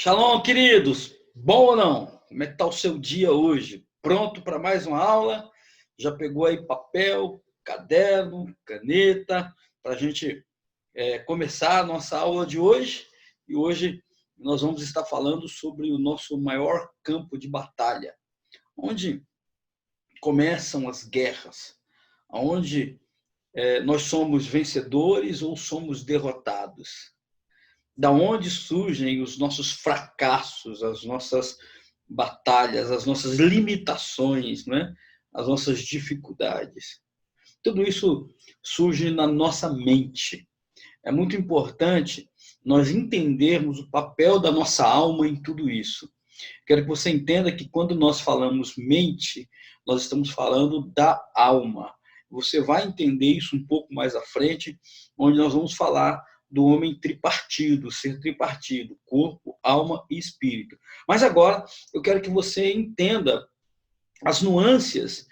Shalom, queridos! Bom ou não? Como é que está o seu dia hoje? Pronto para mais uma aula? Já pegou aí papel, caderno, caneta, para a gente começar a nossa aula de hoje? E hoje nós vamos estar falando sobre o nosso maior campo de batalha, onde começam as guerras, onde nós somos vencedores ou somos derrotados. Da onde surgem os nossos fracassos, as nossas batalhas, as nossas limitações, né? As nossas dificuldades. Tudo isso surge na nossa mente. É muito importante nós entendermos o papel da nossa alma em tudo isso. Quero que você entenda que quando nós falamos mente, nós estamos falando da alma. Você vai entender isso um pouco mais à frente, onde nós vamos falar do homem tripartido, ser tripartido, corpo, alma e espírito. Mas agora eu quero que você entenda as nuances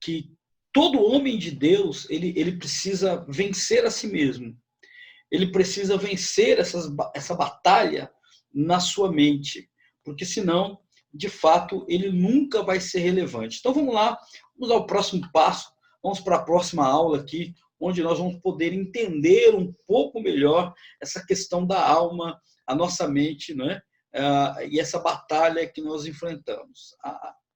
que todo homem de Deus ele precisa vencer a si mesmo. Ele precisa vencer essa batalha na sua mente, porque senão, de fato, ele nunca vai ser relevante. Então vamos lá, vamos ao próximo passo, vamos para a próxima aula aqui, onde nós vamos poder entender um pouco melhor essa questão da alma, a nossa mente, né? E essa batalha que nós enfrentamos.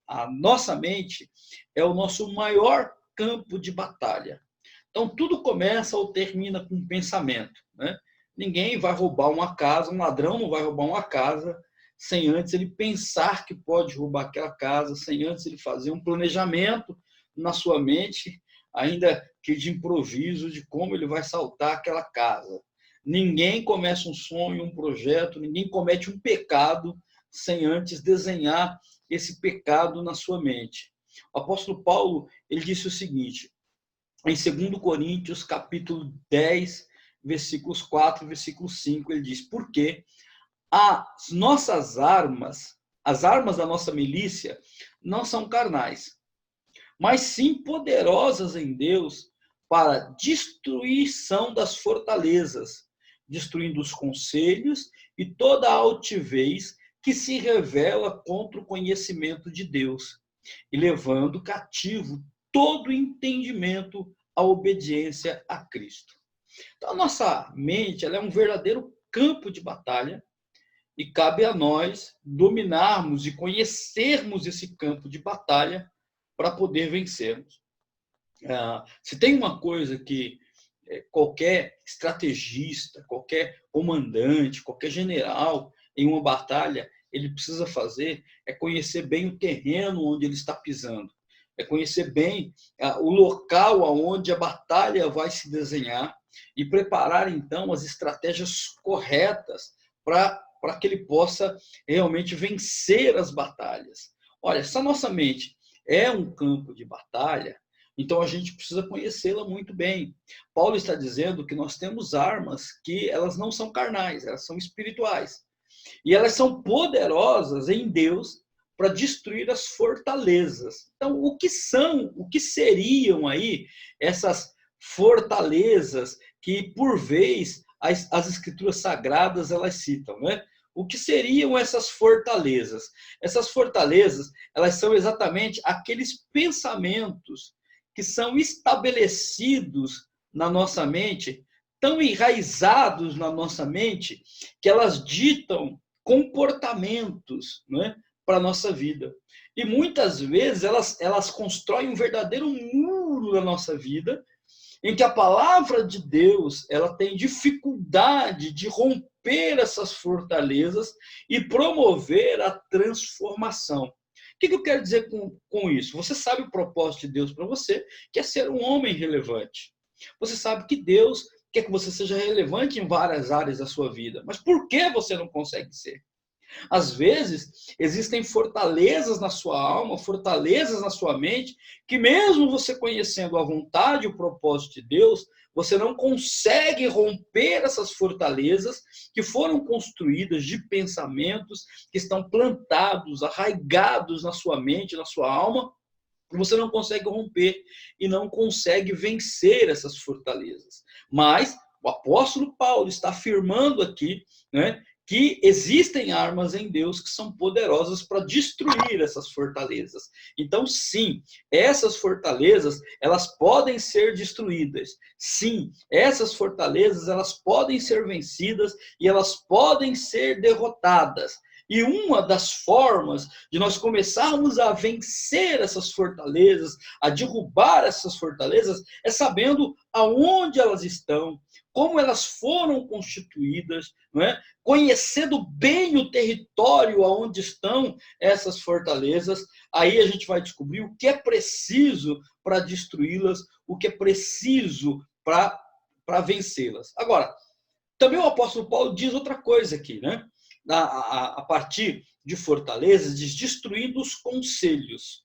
A nossa mente é o nosso maior campo de batalha. Então, tudo começa ou termina com um pensamento, né? Ninguém vai roubar uma casa, um ladrão não vai roubar uma casa sem antes ele pensar que pode roubar aquela casa, sem antes ele fazer um planejamento na sua mente, ainda que de improviso, de como ele vai saltar aquela casa. Ninguém começa um sonho, um projeto, ninguém comete um pecado sem antes desenhar esse pecado na sua mente. O apóstolo Paulo, ele disse o seguinte, em 2 Coríntios, capítulo 10, versículos 4 e versículo 5, ele diz, porque as nossas armas, as armas da nossa milícia, não são carnais, mas sim poderosas em Deus para destruição das fortalezas, destruindo os conselhos e toda a altivez que se revela contra o conhecimento de Deus, e levando cativo todo entendimento à obediência a Cristo. Então, a nossa mente ela é um verdadeiro campo de batalha e cabe a nós dominarmos e conhecermos esse campo de batalha para poder vencermos. Se tem uma coisa que qualquer estrategista, qualquer comandante, qualquer general em uma batalha, ele precisa fazer, é conhecer bem o terreno onde ele está pisando. É conhecer bem o local onde a batalha vai se desenhar e preparar, então, as estratégias corretas para que ele possa realmente vencer as batalhas. Olha, se a nossa mente é um campo de batalha, então a gente precisa conhecê-la muito bem. Paulo está dizendo que nós temos armas que elas não são carnais, elas são espirituais. E elas são poderosas em Deus para destruir as fortalezas. Então, o que seriam aí essas fortalezas que, por vez, as escrituras sagradas elas citam, né? O que seriam essas fortalezas? Essas fortalezas, elas são exatamente aqueles pensamentos que são estabelecidos na nossa mente, tão enraizados na nossa mente, que elas ditam comportamentos, né, para a nossa vida. E muitas vezes elas constroem um verdadeiro muro na nossa vida, em que a palavra de Deus ela tem dificuldade de romper essas fortalezas e promover a transformação. O que eu quero dizer com isso? Você sabe o propósito de Deus para você, que é ser um homem relevante. Você sabe que Deus quer que você seja relevante em várias áreas da sua vida. Mas por que você não consegue ser? Às vezes, existem fortalezas na sua alma, fortalezas na sua mente, que mesmo você conhecendo a vontade e o propósito de Deus, você não consegue romper essas fortalezas que foram construídas de pensamentos que estão plantados, arraigados na sua mente, na sua alma, você não consegue romper e não consegue vencer essas fortalezas. Mas o apóstolo Paulo está afirmando aqui, né, que existem armas em Deus que são poderosas para destruir essas fortalezas. Então, sim, essas fortalezas, elas podem ser destruídas. Sim, essas fortalezas, elas podem ser vencidas e elas podem ser derrotadas. E uma das formas de nós começarmos a vencer essas fortalezas, a derrubar essas fortalezas, é sabendo aonde elas estão, como elas foram constituídas, não é? Conhecendo bem o território aonde estão essas fortalezas, aí a gente vai descobrir o que é preciso para destruí-las, o que é preciso para vencê-las. Agora, também o apóstolo Paulo diz outra coisa aqui, né? A partir de fortalezas, diz destruindo os conselhos.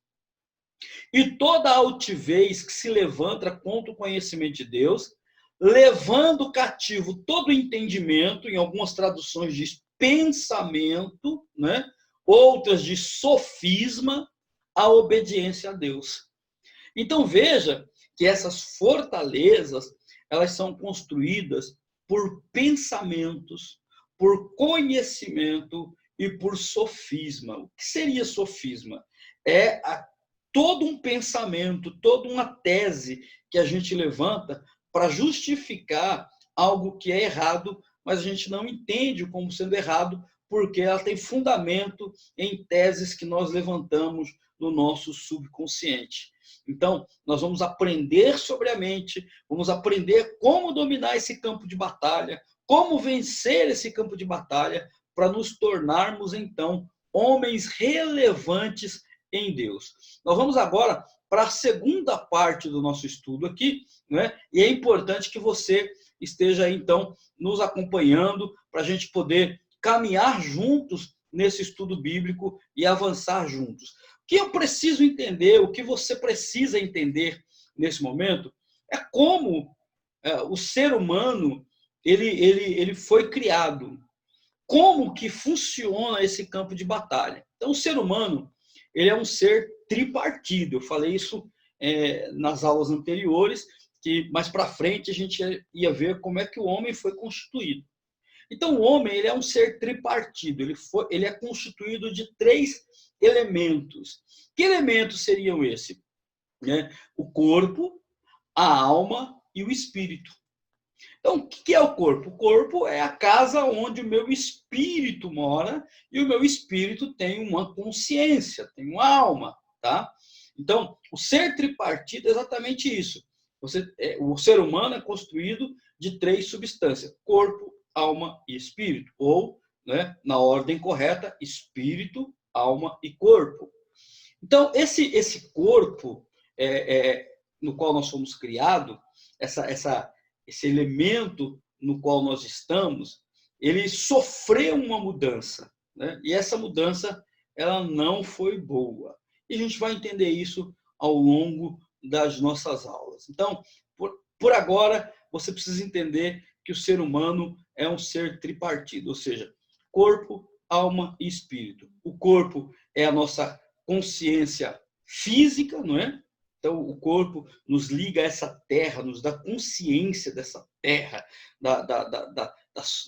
E toda altivez que se levanta contra o conhecimento de Deus, levando cativo todo o entendimento, em algumas traduções diz pensamento, né? Outras diz sofisma, a obediência a Deus. Então veja que essas fortalezas, elas são construídas por pensamentos, por conhecimento e por sofisma. O que seria sofisma? É todo um pensamento, toda uma tese que a gente levanta para justificar algo que é errado, mas a gente não entende como sendo errado, porque ela tem fundamento em teses que nós levantamos no nosso subconsciente. Então, nós vamos aprender sobre a mente, vamos aprender como dominar esse campo de batalha, como vencer esse campo de batalha, para nos tornarmos, então, homens relevantes em Deus. Nós vamos agora para a segunda parte do nosso estudo aqui, né? E é importante que você esteja, então, nos acompanhando para a gente poder caminhar juntos nesse estudo bíblico e avançar juntos. O que eu preciso entender, o que você precisa entender nesse momento, é como o ser humano ele foi criado. Como que funciona esse campo de batalha? Então, o ser humano ele é um ser tripartido. Eu falei isso nas aulas anteriores, que mais para frente a gente ia ver como é que o homem foi constituído. Então, o homem ele é um ser tripartido. Ele é constituído de 3 elementos. Que elementos seriam esses? O corpo, a alma e o espírito. Então, o que é o corpo? O corpo é a casa onde o meu espírito mora e o meu espírito tem uma consciência, tem uma alma, tá? Então, o ser tripartido é exatamente isso. O ser humano é construído de 3 substâncias: corpo, alma e espírito. Ou, né, na ordem correta, espírito, alma e corpo. Então, esse corpo no qual nós fomos criados, esse elemento no qual nós estamos, ele sofreu uma mudança, né? E essa mudança ela não foi boa. E a gente vai entender isso ao longo das nossas aulas. Então, por agora, você precisa entender que o ser humano é um ser tripartido, ou seja, corpo, alma e espírito. O corpo é a nossa consciência física, não é? Então, o corpo nos liga a essa terra, nos dá consciência dessa terra,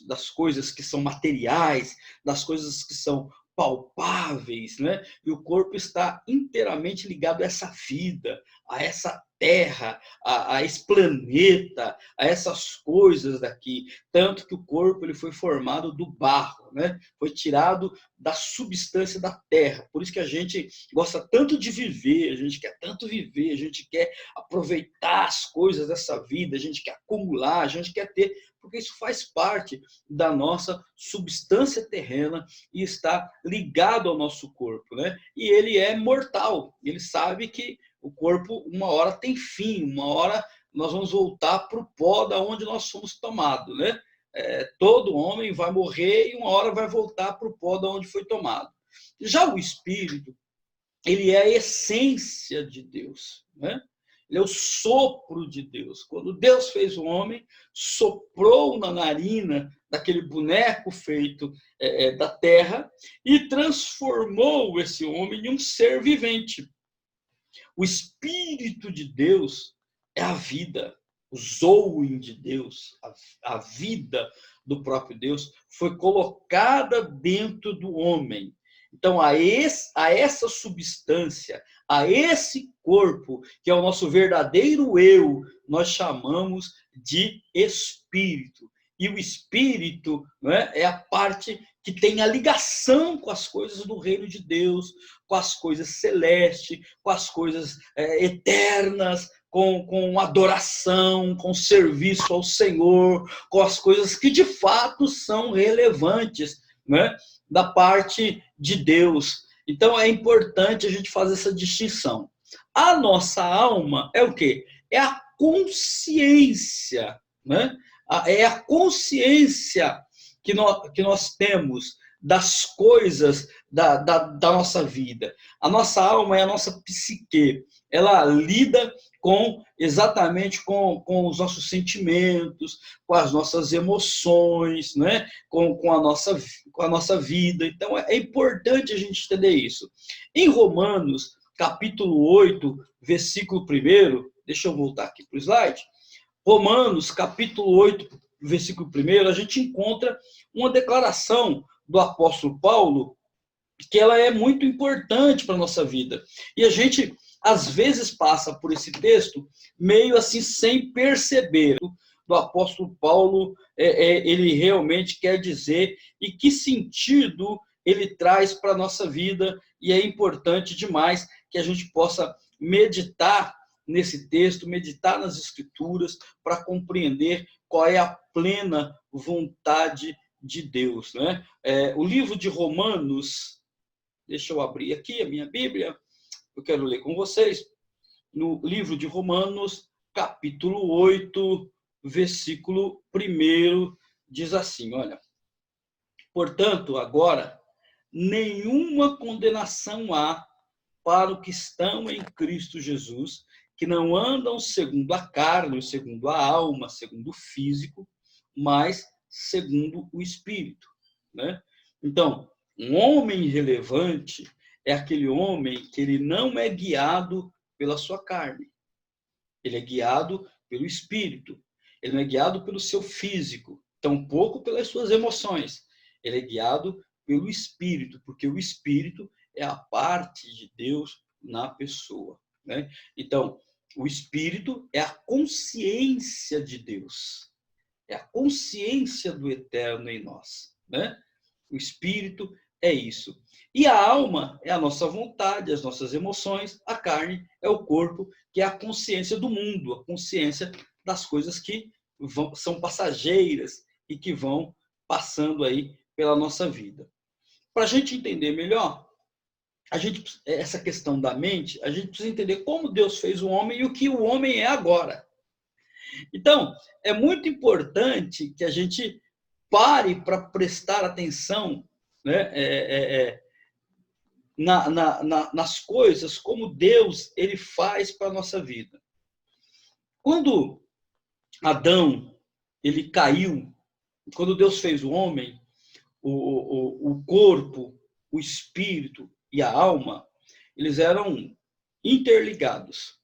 das coisas que são materiais, das coisas que são palpáveis, né? E o corpo está inteiramente ligado a essa vida, a essa terra, a esse planeta, a essas coisas daqui. Tanto que o corpo ele foi formado do barro, né? Foi tirado da substância da terra. Por isso que a gente gosta tanto de viver, a gente quer tanto viver, a gente quer aproveitar as coisas dessa vida, a gente quer acumular, a gente quer ter, porque isso faz parte da nossa substância terrena e está ligado ao nosso corpo, né? E ele é mortal, ele sabe que o corpo uma hora tem fim, uma hora nós vamos voltar para o pó da onde nós fomos tomados, né? Todo homem vai morrer e uma hora vai voltar para o pó da onde foi tomado. Já o espírito, ele é a essência de Deus, né? Ele é o sopro de Deus. Quando Deus fez o homem, soprou na narina daquele boneco feito da terra e transformou esse homem em um ser vivente. O Espírito de Deus é a vida. zoe de Deus, a vida do próprio Deus, foi colocada dentro do homem. Então, a essa substância, a esse corpo, que é o nosso verdadeiro eu, nós chamamos de espírito. E o espírito, não é a parte que tem a ligação com as coisas do reino de Deus, com as coisas celestes, com as coisas eternas, com adoração, com serviço ao Senhor, com as coisas que de fato são relevantes, né, da parte de Deus. Então é importante a gente fazer essa distinção. A nossa alma é o quê? É a consciência, né? É a consciência que nós temos das coisas da nossa vida. A nossa alma é a nossa psique. Ela lida exatamente com os nossos sentimentos, com as nossas emoções, né? com a nossa vida. Então, é importante a gente entender isso. Em Romanos, capítulo 8, versículo 1, deixa eu voltar aqui para o slide. Romanos, capítulo 8, versículo 1, a gente encontra uma declaração do apóstolo Paulo, que ela é muito importante para a nossa vida. E a gente, às vezes, passa por esse texto meio assim, sem perceber do apóstolo Paulo, ele realmente quer dizer e que sentido ele traz para a nossa vida, e é importante demais que a gente possa meditar nesse texto, meditar nas Escrituras, para compreender qual é a plena vontade de Deus, né? O livro de Romanos, deixa eu abrir aqui a minha Bíblia, eu quero ler com vocês, no livro de Romanos, capítulo 8, versículo 1, diz assim, olha, portanto, agora, nenhuma condenação há para os que estão em Cristo Jesus, que não andam segundo a carne, segundo a alma, segundo o físico, mas segundo o Espírito, né? Então, um homem relevante é aquele homem que ele não é guiado pela sua carne. Ele é guiado pelo Espírito. Ele não é guiado pelo seu físico, tampouco pelas suas emoções. Ele é guiado pelo Espírito, porque o Espírito é a parte de Deus na pessoa, né? Então, o Espírito é a consciência de Deus. É a consciência do eterno em nós, né? O Espírito é isso. E a alma é a nossa vontade, as nossas emoções. A carne é o corpo, que é a consciência do mundo, a consciência das coisas que são passageiras e que vão passando aí pela nossa vida. Para a gente entender melhor, essa questão da mente, a gente precisa entender como Deus fez o homem e o que o homem é agora. Então, é muito importante que a gente pare para prestar atenção, né, nas coisas como Deus ele faz para a nossa vida. Quando Adão ele caiu, quando Deus fez o homem, o corpo, o espírito e a alma, eles eram interligados,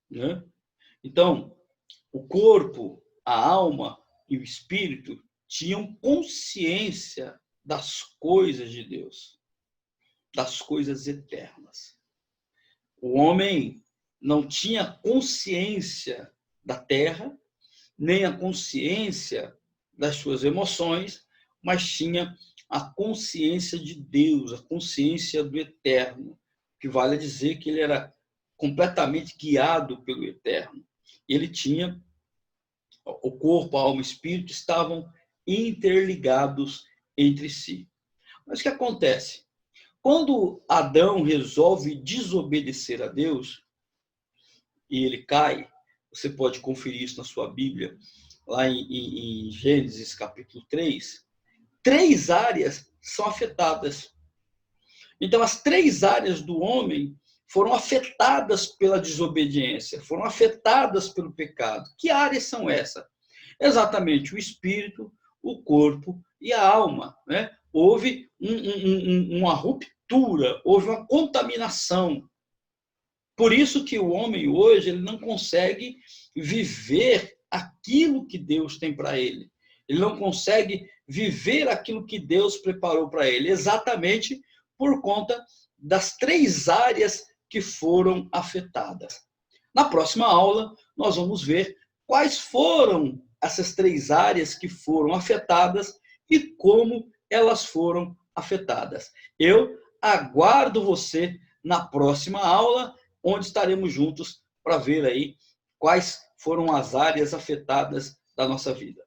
né? Então, o corpo, a alma e o espírito tinham consciência das coisas de Deus, das coisas eternas. O homem não tinha consciência da terra, nem a consciência das suas emoções, mas tinha a consciência de Deus, a consciência do eterno, que vale dizer que ele era completamente guiado pelo eterno. Ele tinha o corpo, a alma e o espírito estavam interligados entre si. Mas o que acontece? Quando Adão resolve desobedecer a Deus e ele cai, você pode conferir isso na sua Bíblia, lá em Gênesis capítulo 3, 3 áreas são afetadas. Então, as 3 áreas do homem foram afetadas pela desobediência, foram afetadas pelo pecado. Que áreas são essas? Exatamente o espírito, o corpo e a alma, né? Houve uma ruptura, houve uma contaminação. Por isso que o homem hoje ele não consegue viver aquilo que Deus tem para ele. Ele não consegue viver aquilo que Deus preparou para ele, exatamente por conta das 3 áreas que foram afetadas. Na próxima aula, nós vamos ver quais foram essas 3 áreas que foram afetadas e como elas foram afetadas. Eu aguardo você na próxima aula, onde estaremos juntos para ver aí quais foram as áreas afetadas da nossa vida.